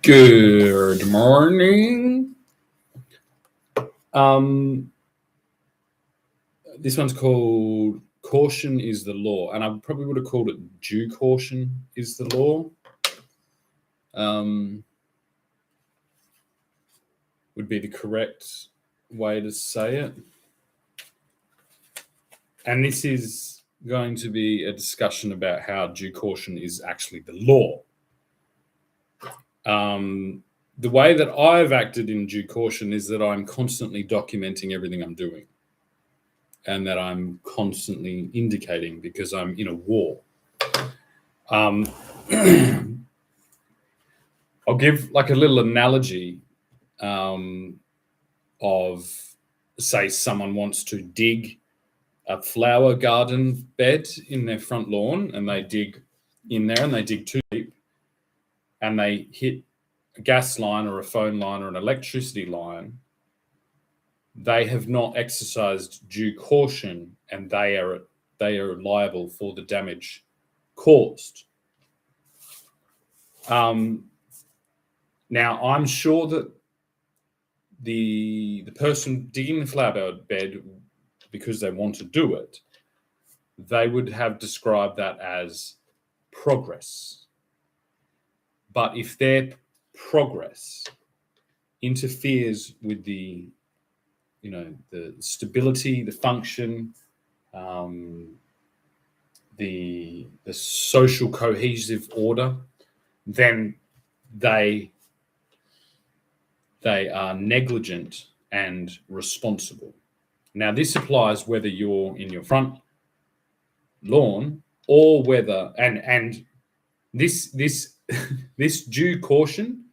Good morning. This one's called Caution is the Law, and I probably would have called it Due Caution is the Law. Would be the correct way to say it. And this is going to be a discussion about how due caution is actually the law. The way that I've acted in due caution is that I'm constantly documenting everything I'm doing and that I'm constantly indicating because I'm in a war. I'll give like a little analogy of, say, someone wants to dig a flower garden bed in their front lawn, and they dig in there and they dig too deep and they hit a gas line or a phone line or an electricity line. They have not exercised due caution, and they are liable for the damage caused. Now, I'm sure that the person digging the flower bed because they want to do it, they would have described that as progress. But if their progress interferes with the stability, the function, the social cohesive order, then they are negligent and responsible. Now, this applies whether you're in your front lawn or whether and this this due caution.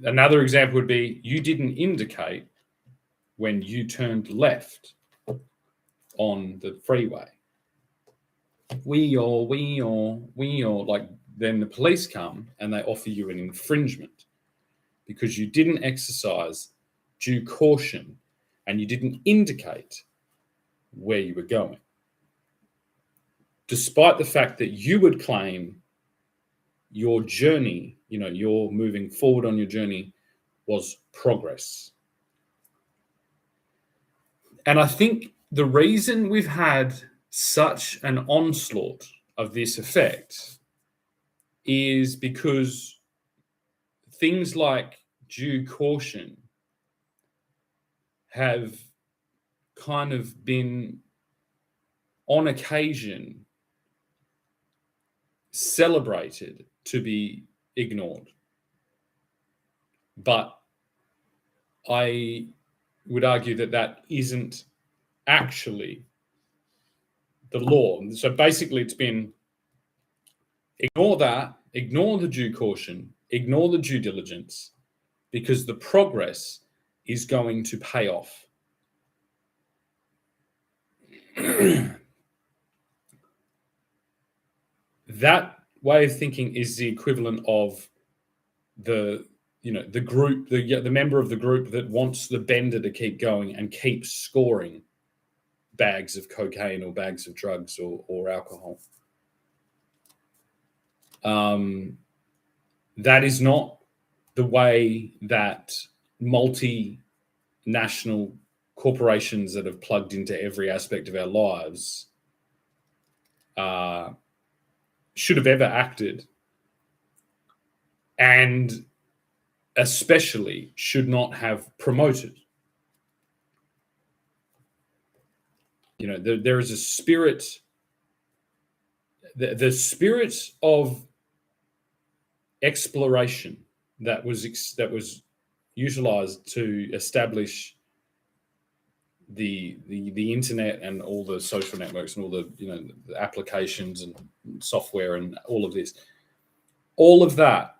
Another example would be you didn't indicate when you turned left on the freeway. Like then the police come and they offer you an infringement because you didn't exercise due caution and you didn't indicate where you were going. Despite the fact that you would claim your journey, you're moving forward on your journey was progress. And I think the reason we've had such an onslaught of this effect is because things like due caution have kind of been, on occasion, celebrated to be ignored. But I would argue that that isn't actually the law. So basically it's been ignore that, ignore the due caution, ignore the due diligence, because the progress is going to pay off. That way of thinking is the equivalent of the group, the member of the group that wants the bender to keep going and keep scoring bags of cocaine or bags of drugs or alcohol. That is not the way that multinational corporations that have plugged into every aspect of our lives should have ever acted, and especially should not have promoted. There is a spirit, the spirit of exploration that was utilized to establish the internet and all the social networks and all the the applications and software and all of this. All of that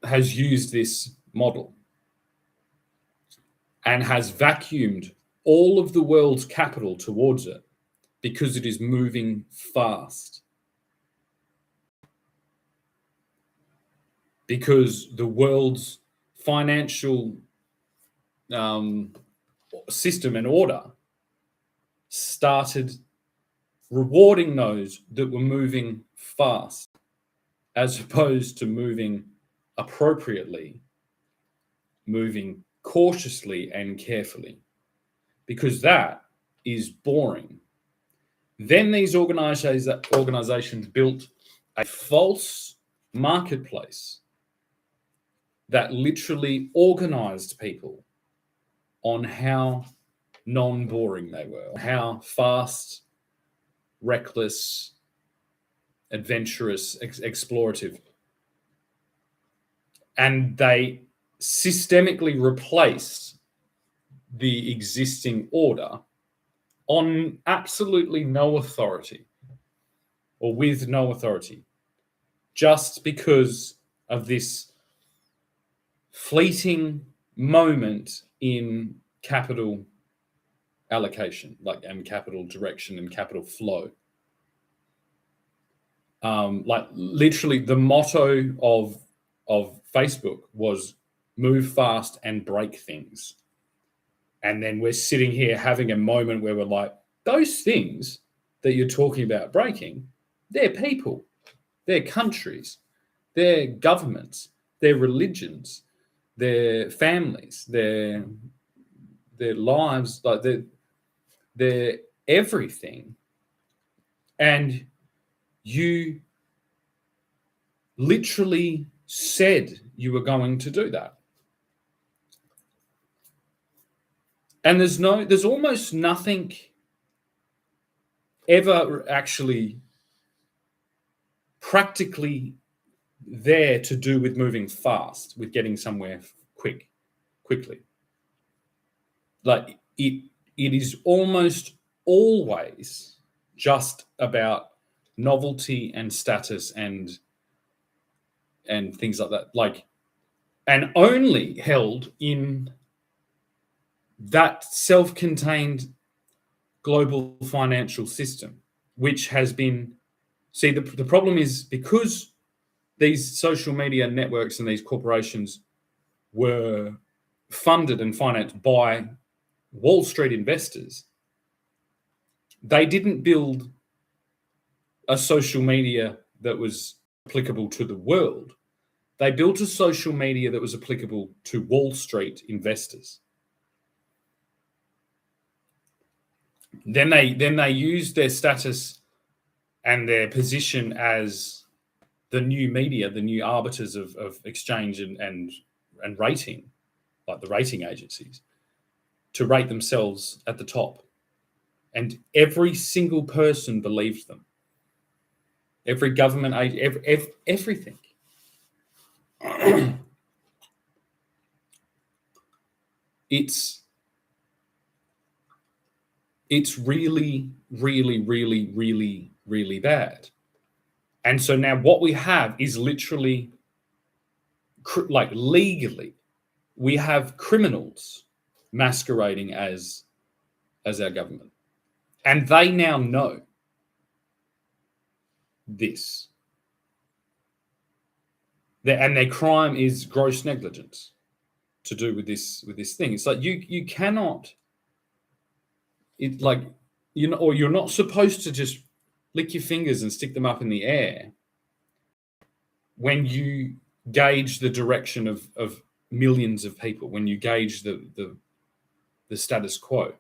has used this model and has vacuumed all of the world's capital towards it because it is moving fast. Because the world's financial system and order started rewarding those that were moving fast. as opposed to moving appropriately, moving cautiously and carefully, because that is boring. Then these organizations built a false marketplace that literally organized people on how non-boring they were, how fast, reckless, adventurous, explorative. And they systemically replaced the existing order on absolutely no authority, or with no authority, just because of this fleeting moment in capital allocation, and capital direction and capital flow. Like literally the motto of Facebook was move fast and break things. And then we're sitting here having a moment where we're like, those things that you're talking about breaking, they're people, they're countries, they're governments, they're religions, their families, their lives, like they're everything. And you literally said you were going to do that. And there's almost nothing ever actually practically there to do with moving fast, with getting somewhere quickly. Like it is almost always just about novelty and status and things like that. Like, and only held in that self-contained global financial system, which has been, the problem is because these social media networks and these corporations were funded and financed by Wall Street investors, they didn't build a social media that was applicable to the world. They built a social media that was applicable to Wall Street investors. Then they used their status and their position as the new media, the new arbiters of exchange and rating, like the rating agencies, to rate themselves at the top. And every single person believed them. Every government agent, everything. It's really, really, really, really, really bad. And so now what we have is literally, like legally, we have criminals masquerading as our government. And they now know this. And their crime is gross negligence to do with this thing. It's like you cannot, or you're not supposed to just lick your fingers and stick them up in the air when you gauge the direction of millions of people, when you gauge the status quo.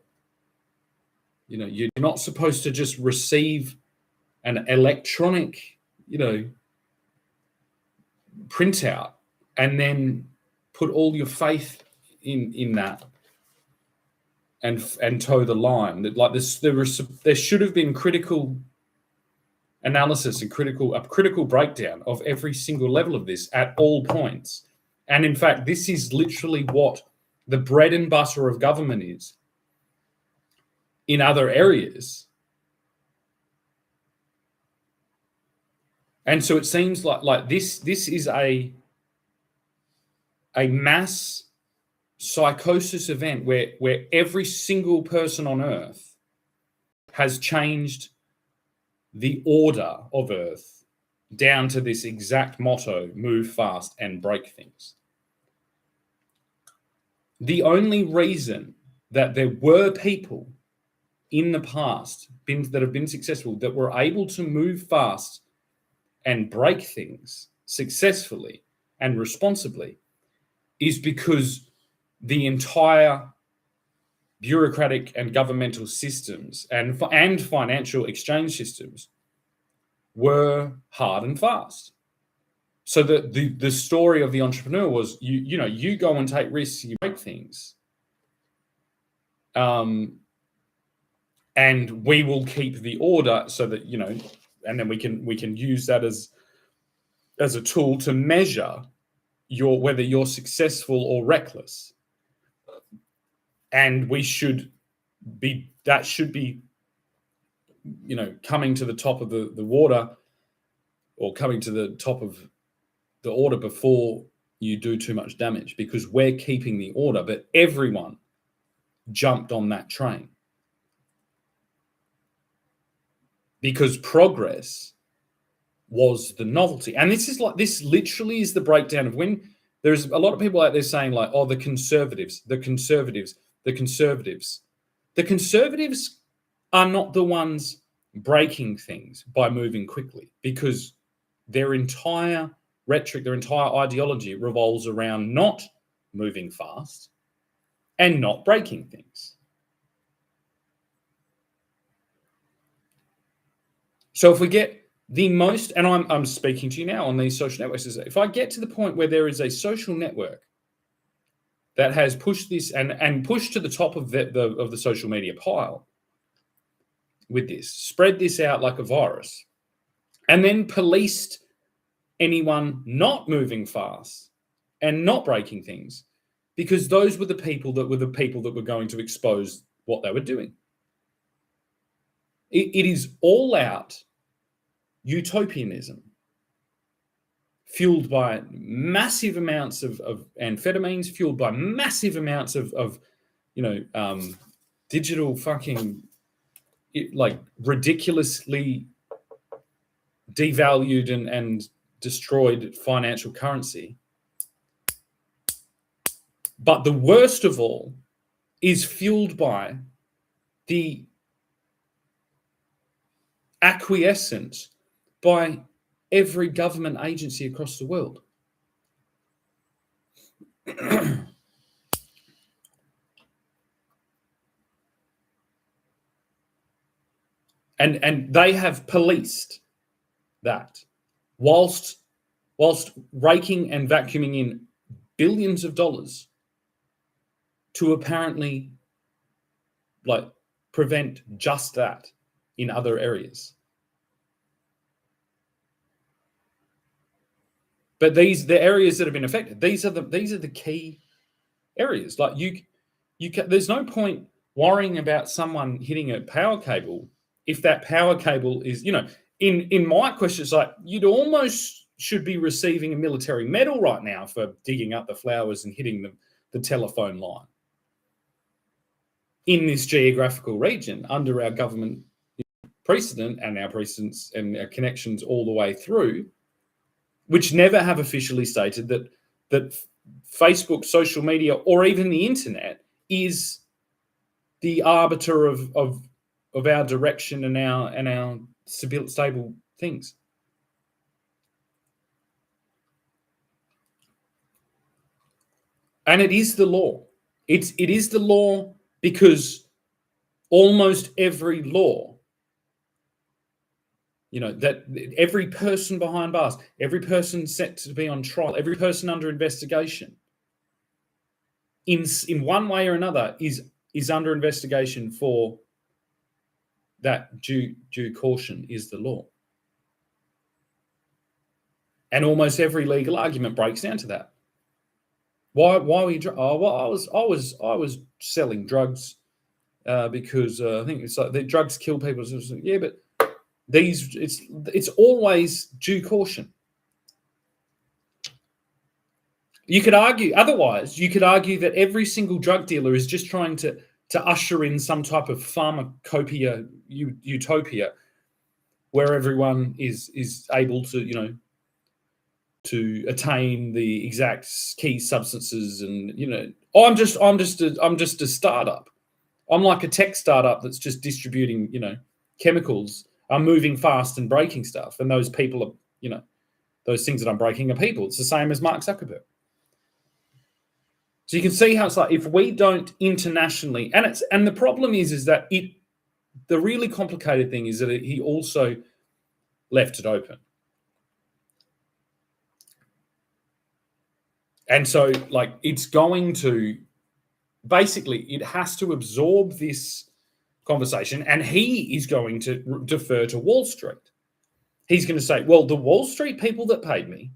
You're not supposed to just receive an electronic, printout and then put all your faith in that and toe the line. Like this, there should have been critical analysis and a critical breakdown of every single level of this at all points. And in fact, this is literally what the bread and butter of government is in other areas. And so it seems like this is a mass psychosis event where every single person on Earth has changed the order of Earth down to this exact motto: move fast and break things. The only reason that there were people in the past that have been successful, that were able to move fast and break things successfully and responsibly is because the entire bureaucratic and governmental systems and financial exchange systems were hard and fast. So the story of the entrepreneur was you go and take risks, you break things, and we will keep the order so that and then we can use that as a tool to measure whether you're successful or reckless. And that should be coming to the top of the water, or coming to the top of the order before you do too much damage, because we're keeping the order. But everyone jumped on that train because progress was the novelty. And this literally is the breakdown of when there's a lot of people out there saying like, oh, the conservatives are not the ones breaking things by moving quickly, because their entire rhetoric, their entire ideology revolves around not moving fast and not breaking things. So if we get the most, and I'm speaking to you now on these social networks, is if I get to the point where there is a social network that has pushed this and pushed to the top of the social media pile with this, spread this out like a virus, and then policed anyone not moving fast and not breaking things, because those were the people that were going to expose what they were doing. It is all out utopianism, fueled by massive amounts of amphetamines, fueled by massive amounts of digital fucking ridiculously devalued and destroyed financial currency. But the worst of all is fueled by the acquiescence by every government agency across the world. And they have policed that whilst raking and vacuuming in billions of dollars to apparently prevent just that in other areas. But the areas that have been affected, these are the key areas. Like there's no point worrying about someone hitting a power cable if that power cable is, in my question, it's like you'd almost should be receiving a military medal right now for digging up the flowers and hitting the telephone line in this geographical region under our government precedent and our precedents and our connections all the way through, which never have officially stated that Facebook, social media, or even the internet is the arbiter of our direction and our stable things. And it is the law. It is the law, because almost every law, that every person behind bars, every person set to be on trial, every person under investigation, in one way or another, is under investigation for that due caution is the law. And almost every legal argument breaks down to that. Why were you? I was selling drugs because I think it's like the drugs kill people. Yeah, but it's always due caution. You could argue otherwise. You could argue that every single drug dealer is just trying to usher in some type of pharmacopoeia utopia where everyone is able to to attain the exact key substances, and I'm just a startup. I'm like a tech startup that's just distributing chemicals. I'm moving fast and breaking stuff, and those people those things that I'm breaking are people. It's the same as Mark Zuckerberg. So you can see how it's like if we don't internationally, and the problem is that the really complicated thing is that he also left it open. And so like it's going to basically, it has to absorb this conversation, and he is going to defer to Wall Street. He's going to say, well, the Wall Street people that paid me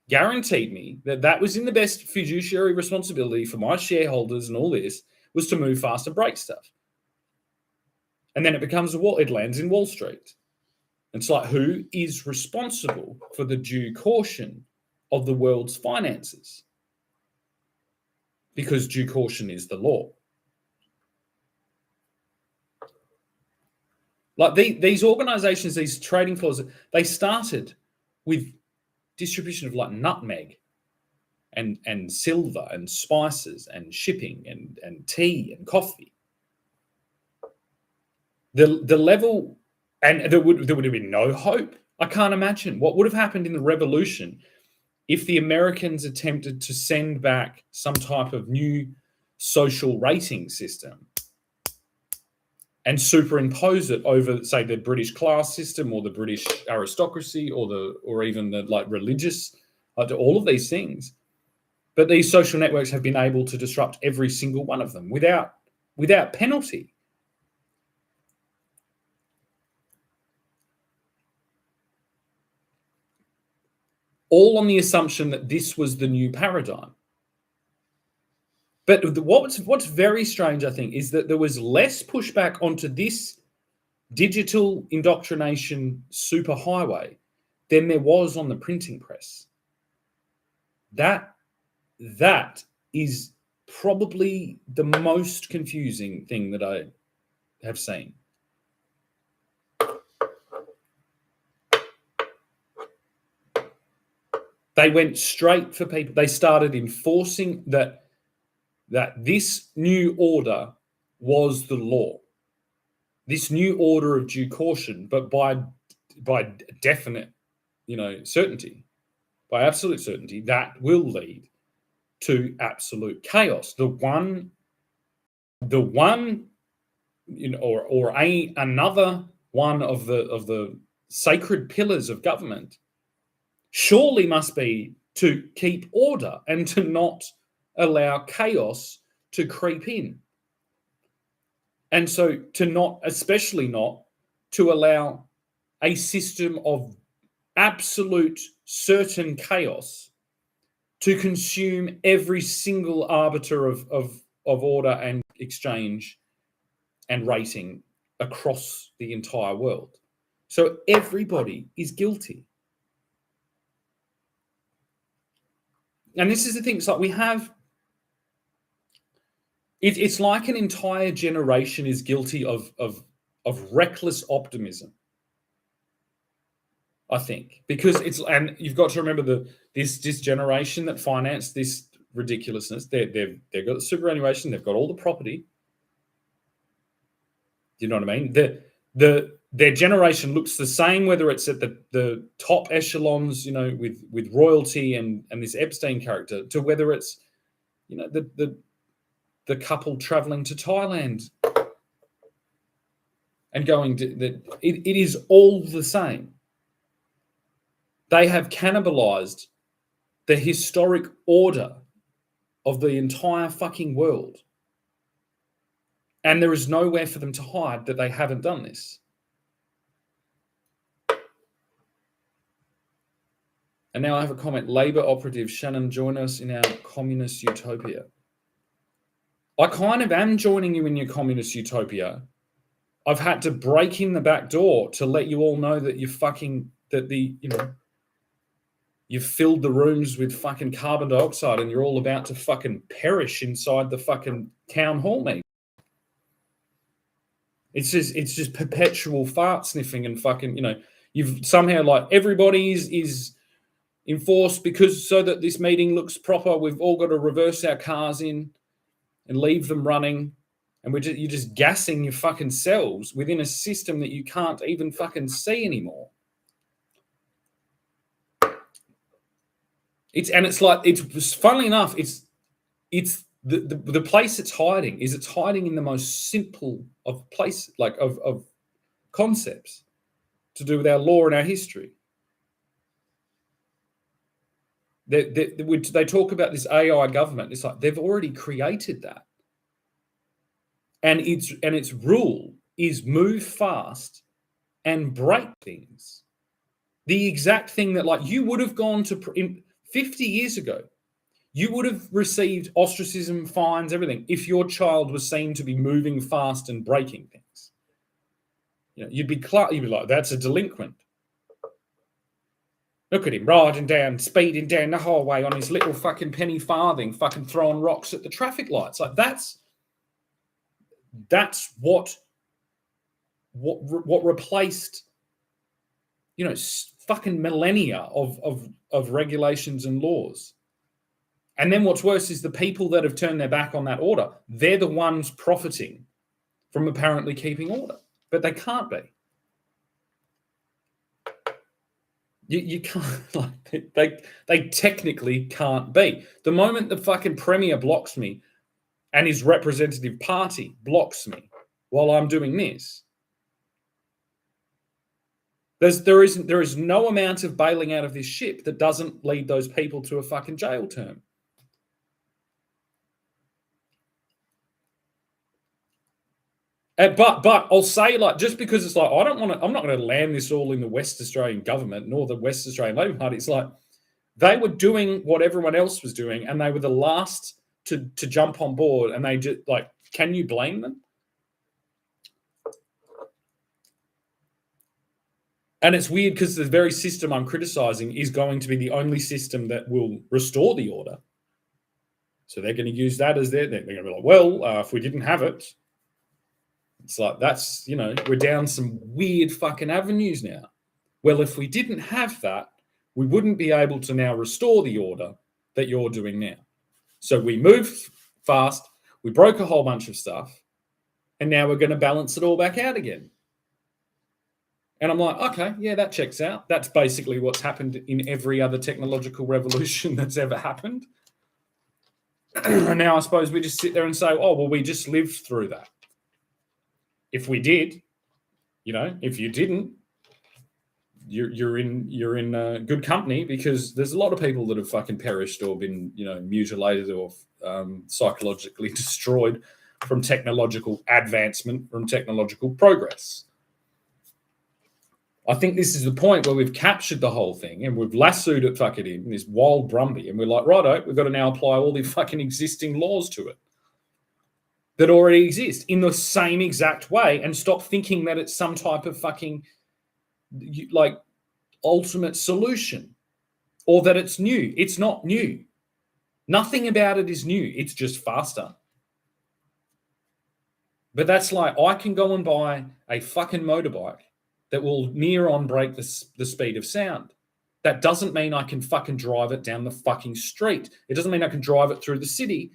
guaranteed me that was in the best fiduciary responsibility for my shareholders and all this was to move fast and break stuff. And then it lands in Wall Street. It's like, who is responsible for the due caution of the world's finances? Because due caution is the law. Like these organizations, these trading floors, they started with distribution of like nutmeg and silver and spices and shipping and tea and coffee. The level, and there would have been no hope. I can't imagine what would have happened in the revolution if the Americans attempted to send back some type of new social rating system and superimpose it over, say, the British class system or the British aristocracy or even the like religious, all of these things. But these social networks have been able to disrupt every single one of them without penalty. All on the assumption that this was the new paradigm. But what's very strange, I think, is that there was less pushback onto this digital indoctrination superhighway than there was on the printing press. That is probably the most confusing thing that I have seen. They went straight for people. They started enforcing that this new order was the law. This new order of due caution, but by definite, certainty, by absolute certainty, that will lead to absolute chaos. Another one of the sacred pillars of government surely must be to keep order and to not allow chaos to creep in. And so especially not to allow a system of absolute certain chaos to consume every single arbiter of order and exchange and rating across the entire world. So everybody is guilty. And this is the thing, it's like we have, it's like an entire generation is guilty of reckless optimism, I think, because and you've got to remember this generation that financed this ridiculousness. They've got the superannuation, they've got all the property. Do you know what I mean? Their generation looks the same, whether it's at the top echelons, with royalty and this Epstein character, to whether it's, the couple traveling to Thailand and going to it is all the same. They have cannibalized the historic order of the entire fucking world. And there is nowhere for them to hide that they haven't done this. And now I have a comment. Labour operative Shannon, join us in our communist utopia. I kind of am joining you in your communist utopia. I've had to break in the back door to let you all know that you've filled the rooms with fucking carbon dioxide and you're all about to fucking perish inside the fucking town hall meeting. It's just perpetual fart sniffing and fucking, you've somehow like everybody is enforced because so that this meeting looks proper, we've all got to reverse our cars in and leave them running. And you're just gassing your fucking cells within a system that you can't even fucking see anymore. It's like, it's funnily enough, it's the place it's hiding in the most simple of places, like of concepts to do with our law and our history. They talk about this AI government. It's like they've already created that, and its rule is move fast and break things. The exact thing that, like, you would have gone to 50 years ago, you would have received ostracism, fines, everything, if your child was seen to be moving fast and breaking things. You know, you'd be like, that's a delinquent. Look at him riding down, speeding down the highway on his little fucking penny farthing, fucking throwing rocks at the traffic lights. Like, that's what replaced, you know, fucking millennia of regulations and laws. And then what's worse is the people that have turned their back on that order, they're the ones profiting from apparently keeping order, but they can't be. You can't, like, they technically can't be. The moment the fucking Premier blocks me and his representative party blocks me while I'm doing this, there is no amount of bailing out of this ship that doesn't lead those people to a fucking jail term. But I'll say, like, just because it's like, I'm not going to land this all in the West Australian government nor the West Australian Labor Party. It's like they were doing what everyone else was doing, and they were the last to jump on board. And they just, like, can you blame them? And it's weird because the very system I'm criticizing is going to be the only system that will restore the order. So they're going to use that as they're going to be like, well, if we didn't have it. It's like, that's, you know, we're down some weird fucking avenues now. Well, if we didn't have that, we wouldn't be able to now restore the order that you're doing now. So we moved fast, we broke a whole bunch of stuff, and now we're going to balance it all back out again. And I'm like, okay, yeah, that checks out. That's basically what's happened in every other technological revolution that's ever happened. And now I suppose we just sit there and say, oh, well, we just lived through that. If we did, you know, if you didn't, you're in good company, because there's a lot of people that have fucking perished or been, you know, mutilated or psychologically destroyed from technological advancement, from technological progress. I think this is the point where we've captured the whole thing and we've lassoed it fucking in this wild Brumby, and we're like, righto, we've got to now apply all the fucking existing laws to it that already exist in the same exact way, and stop thinking that it's some type of fucking, like, ultimate solution, or that it's new. It's not new. Nothing about it is new. It's just faster. But that's like, I can go and buy a fucking motorbike that will near on break the speed of sound. That doesn't mean I can fucking drive it down the fucking street. It doesn't mean I can drive it through the city.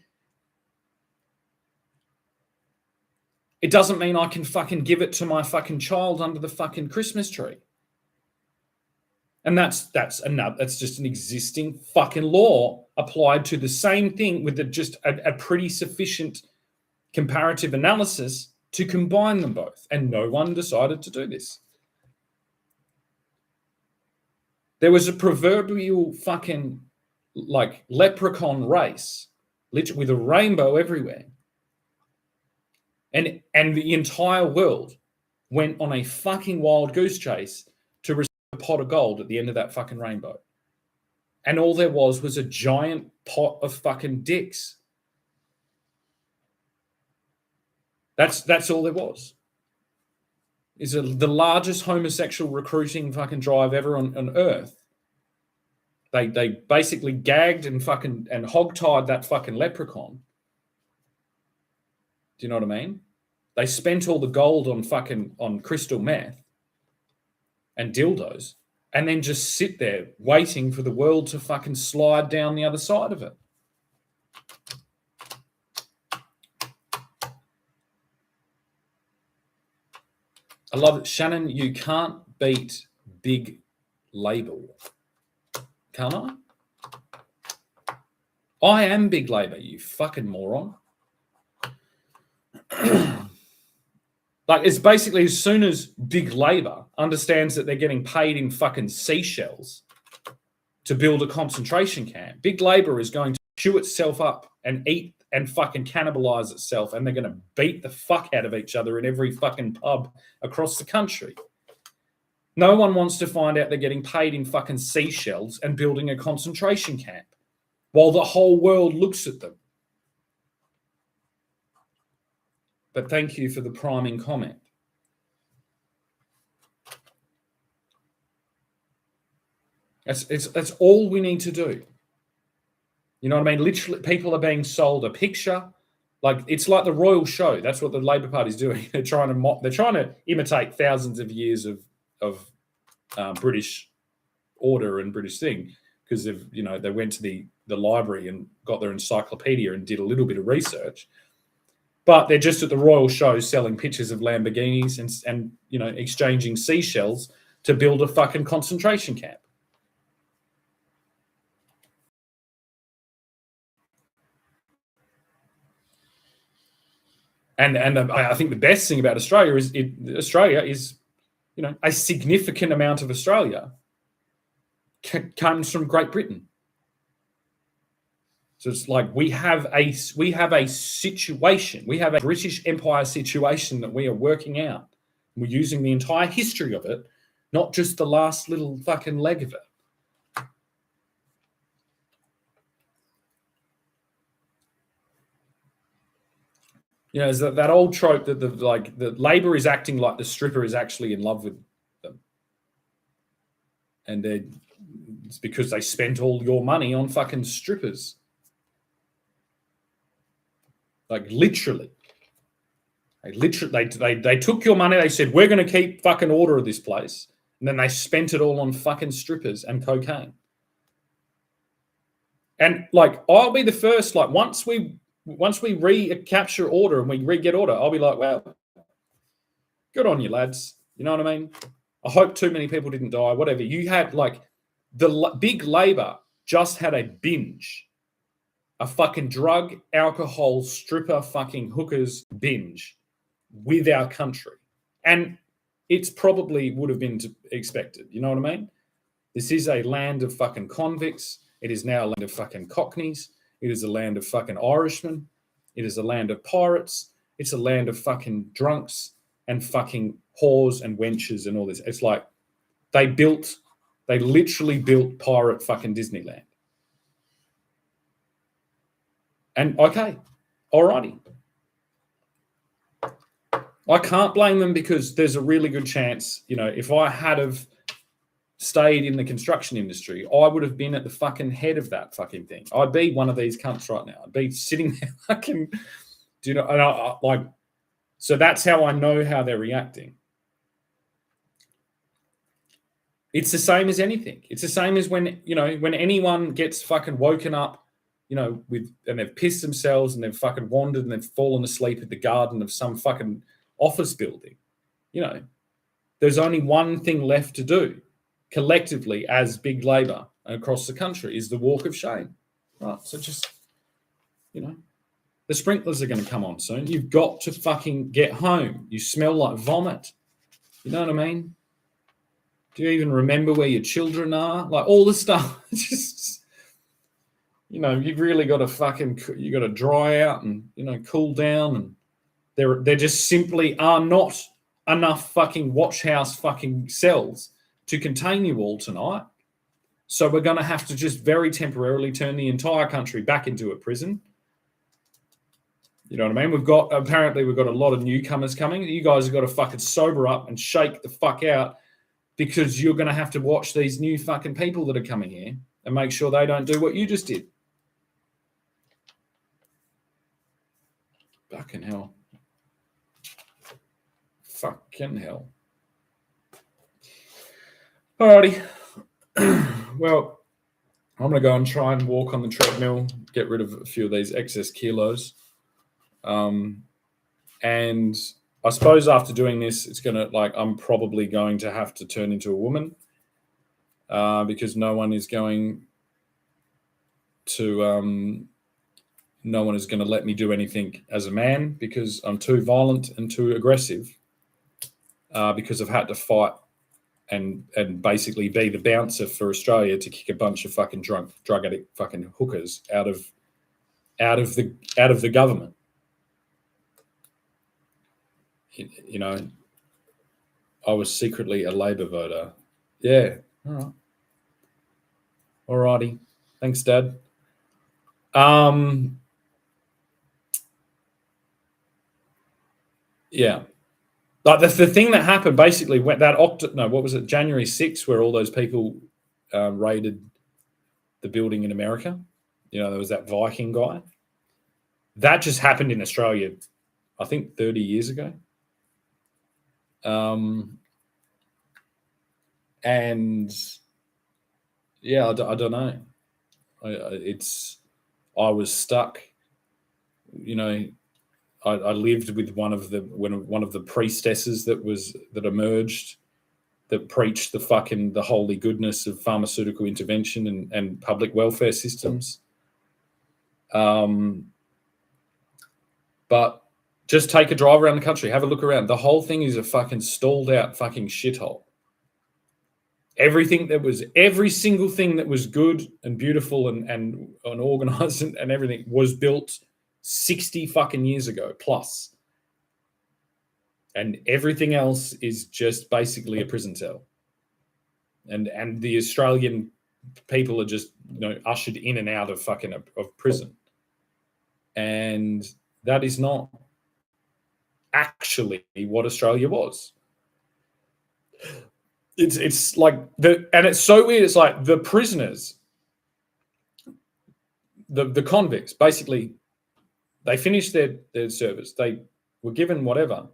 It doesn't mean I can fucking give it to my fucking child under the fucking Christmas tree. And that's just an existing fucking law applied to the same thing with just a pretty sufficient comparative analysis to combine them both. And no one decided to do this. There was a proverbial fucking, like, leprechaun race, literally with a rainbow everywhere. And the entire world went on a fucking wild goose chase to receive a pot of gold at the end of that fucking rainbow. And all there was a giant pot of fucking dicks. That's all there was. Is the largest homosexual recruiting fucking drive ever on Earth. They basically gagged and fucking and hogtied that fucking leprechaun. Do you know what I mean? They spent all the gold on crystal meth and dildos, and then just sit there waiting for the world to fucking slide down the other side of it. I love it. Shannon, you can't beat big label. Can I? I am big Labor, you fucking moron. Like, it's basically as soon as big Labor understands that they're getting paid in fucking seashells to build a concentration camp, big Labor is going to chew itself up and eat and fucking cannibalize itself, and they're going to beat the fuck out of each other in every fucking pub across the country. No one wants to find out they're getting paid in fucking seashells and building a concentration camp while the whole world looks at them. But thank you for the priming comment. That's all we need to do. You know what I mean? Literally, people are being sold a picture. Like, it's like the royal show. That's what the Labor Party's doing. They're trying to imitate thousands of years of British order and British thing, because they went to the library and got their encyclopedia and did a little bit of research. But they're just at the royal show selling pictures of Lamborghinis and exchanging seashells to build a fucking concentration camp. And I think the best thing about Australia is a significant amount of Australia comes from Great Britain. So it's like we have a situation, we have a British Empire situation that we are working out. We're using the entire history of it, not just the last little fucking leg of it. Is that old trope that the Labor is acting like the stripper is actually in love with them, and it's because they spent all your money on fucking strippers. Like, literally, they took your money. They said, we're going to keep fucking order of this place, and then they spent it all on fucking strippers and cocaine. And like, I'll be the first. Like, once we recapture order and we re-get order, I'll be like, well, good on you, lads. You know what I mean? I hope too many people didn't die. Whatever. You had, like, the big Labor just had a binge. A fucking drug, alcohol, stripper, fucking hookers binge with our country. And it's probably would have been expected. You know what I mean? This is a land of fucking convicts. It is now a land of fucking cockneys. It is a land of fucking Irishmen. It is a land of pirates. It's a land of fucking drunks and fucking whores and wenches and all this. It's like they literally built pirate fucking Disneyland. And okay, alrighty. I can't blame them, because there's a really good chance, if I had have stayed in the construction industry, I would have been at the fucking head of that fucking thing. I'd be one of these cunts right now. I'd be sitting there fucking, so that's how I know how they're reacting. It's the same as anything. It's the same as when anyone gets fucking woken up, and they've pissed themselves and they've fucking wandered and they've fallen asleep at the garden of some fucking office building. There's only one thing left to do collectively as big Labor across the country, is the walk of shame. Right. So just, the sprinklers are going to come on soon. You've got to fucking get home. You smell like vomit. You know what I mean? Do you even remember where your children are? Like, all this stuff. Just, you've really got to dry out and, cool down. And there just simply are not enough fucking watch house fucking cells to contain you all tonight. So we're going to have to just very temporarily turn the entire country back into a prison. You know what I mean? We've got a lot of newcomers coming. You guys have got to fucking sober up and shake the fuck out, because you're going to have to watch these new fucking people that are coming here and make sure they don't do what you just did. Fucking hell. Fucking hell. Alrighty. Well, I'm going to go and try and walk on the treadmill, get rid of a few of these excess kilos. And I suppose after doing this, I'm probably going to have to turn into a woman, because no one is going no one is going to let me do anything as a man because I'm too violent and too aggressive, because I've had to fight and basically be the bouncer for Australia to kick a bunch of fucking drug addict fucking hookers out of the government. You know, I was secretly a Labor voter. Yeah. All right. All righty. Thanks, Dad. Yeah. Like the thing that happened basically went that what was it, January 6th, where all those people raided the building in America. You know, there was that Viking guy. That just happened in Australia, I think 30 years ago. And yeah, I don't know. I was stuck. You know, I lived with one of the priestesses that emerged, that preached the holy goodness of pharmaceutical intervention and public welfare systems. But just take a drive around the country, have a look around. The whole thing is a fucking stalled out fucking shithole. Every single thing that was good and beautiful and organized and everything was built 60 fucking years ago plus. And everything else is just basically a prison cell. And the Australian people are just, you know, ushered in and out of prison. And that is not actually what Australia was. It's like and it's so weird. It's like the prisoners, the convicts, basically, they finished their service. They were given whatever,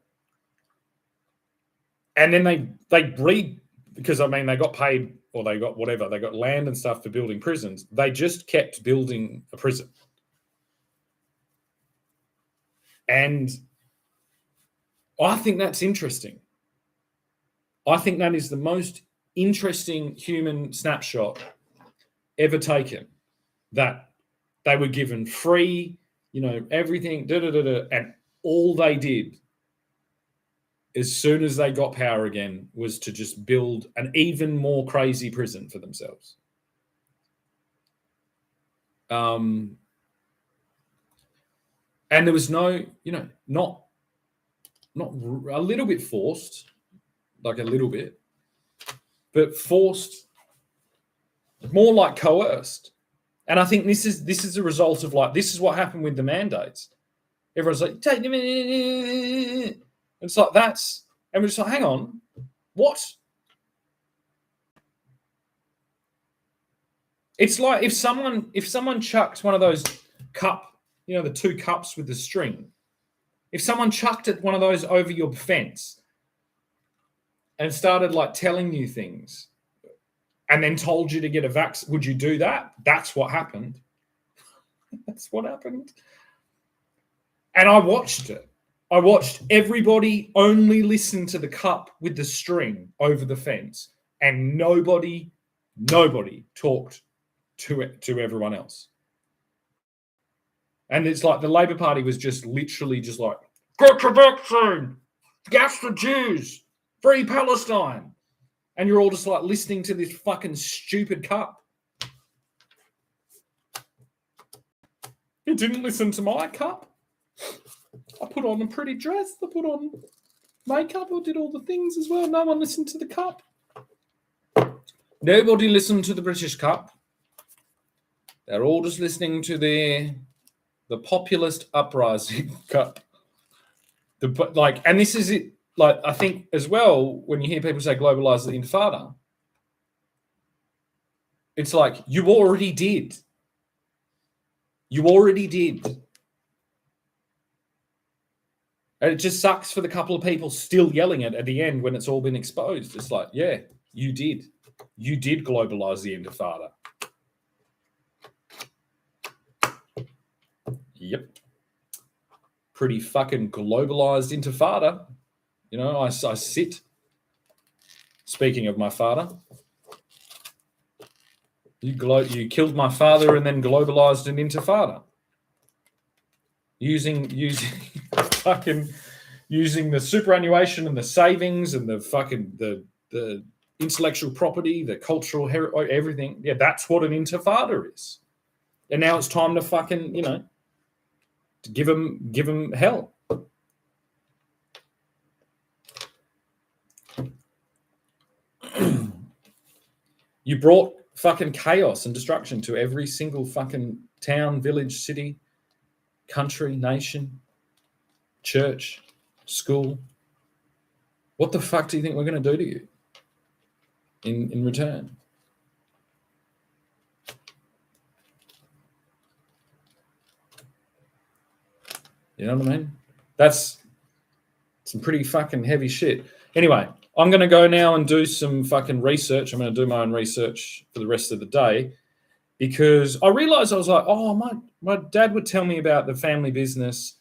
and then they breed, because I mean they got paid or they got whatever, they got land and stuff for building prisons. They just kept building a prison, and I think that's interesting. I think that is the most interesting human snapshot ever taken, that they were given free, you know, everything, and all they did as soon as they got power again was to just build an even more crazy prison for themselves. And there was no, you know, not a little bit forced, like a little bit, but forced, more like coerced. And I think this is a result of, like, this is what happened with the mandates. Everyone's like, take them in. It's like that's, and we're just like, hang on, what? It's like if someone chucked one of those cup, you know, the two cups with the string. If someone chucked one of those over your fence and started like telling you things, and then told you to get a vaccine, would you do that? That's what happened. That's what happened. And I watched it. I watched everybody only listen to the cup with the string over the fence, and nobody talked to everyone else. And it's like the Labor Party was just literally just like, get your vaccine, gas the Jews, free Palestine. And you're all just like listening to this fucking stupid cup. You didn't listen to my cup. I put on a pretty dress. I put on makeup. I did all the things as well. No one listened to the cup. Nobody listened to the British cup. They're all just listening to the populist uprising cup. And this is it. Like, I think as well, when you hear people say globalize the intifada, it's like, you already did. You already did. And it just sucks for the couple of people still yelling it at the end when it's all been exposed. It's like, yeah, you did. You did globalize the intifada. Yep. Pretty fucking globalized intifada. You know, I sit. Speaking of my father, You killed my father and then globalized an intifada. Using using the superannuation and the savings and the fucking the intellectual property, the cultural heritage, everything. Yeah, that's what an intifada is. And now it's time to fucking, to give them hell. You brought fucking chaos and destruction to every single fucking town, village, city, country, nation, church, school. What the fuck do you think we're going to do to you in return? You know what I mean? That's some pretty fucking heavy shit. Anyway, I'm going to go now and do some fucking research. I'm going to do my own research for the rest of the day because I realized I was like, oh, my dad would tell me about the family business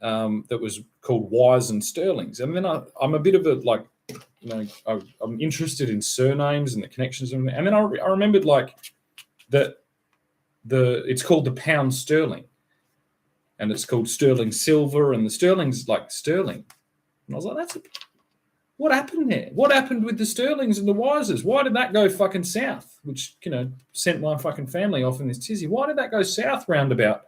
that was called Wise and Sterling's. And then I'm a bit of a, like, I'm interested in surnames and the connections. And then I remembered, like, that it's called the pound sterling. And it's called sterling silver, and the sterling's like sterling. And I was like, what happened there? What happened with the Sterlings and the Wises? Why did that go fucking south? Which, sent my fucking family off in this tizzy. Why did that go south roundabout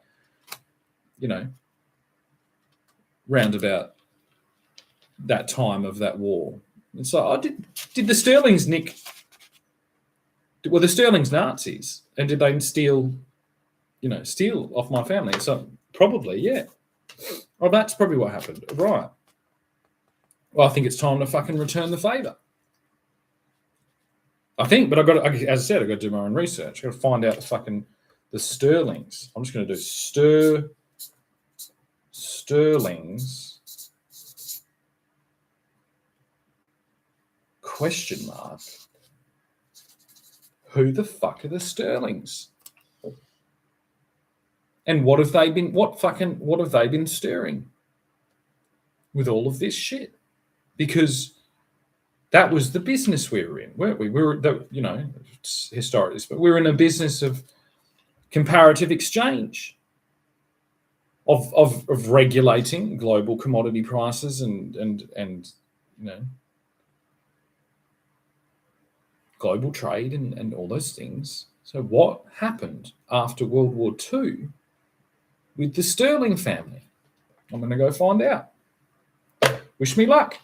that time of that war? And so did the Sterlings were the Sterlings Nazis? And did they steal off my family? So probably, yeah. Well, that's probably what happened. Right. Well, I think it's time to fucking return the favour. I think, but as I said, I've got to do my own research. I've got to find out the Sterlings. I'm just going to do Sterlings question mark. Who the fuck are the Sterlings? And what have they been stirring with all of this shit? Because that was the business we were in, weren't we? We were, historically, but we were in a business of comparative exchange, of regulating global commodity prices and global trade and all those things. So what happened after World War II with the Sterling family? I'm going to go find out. Wish me luck.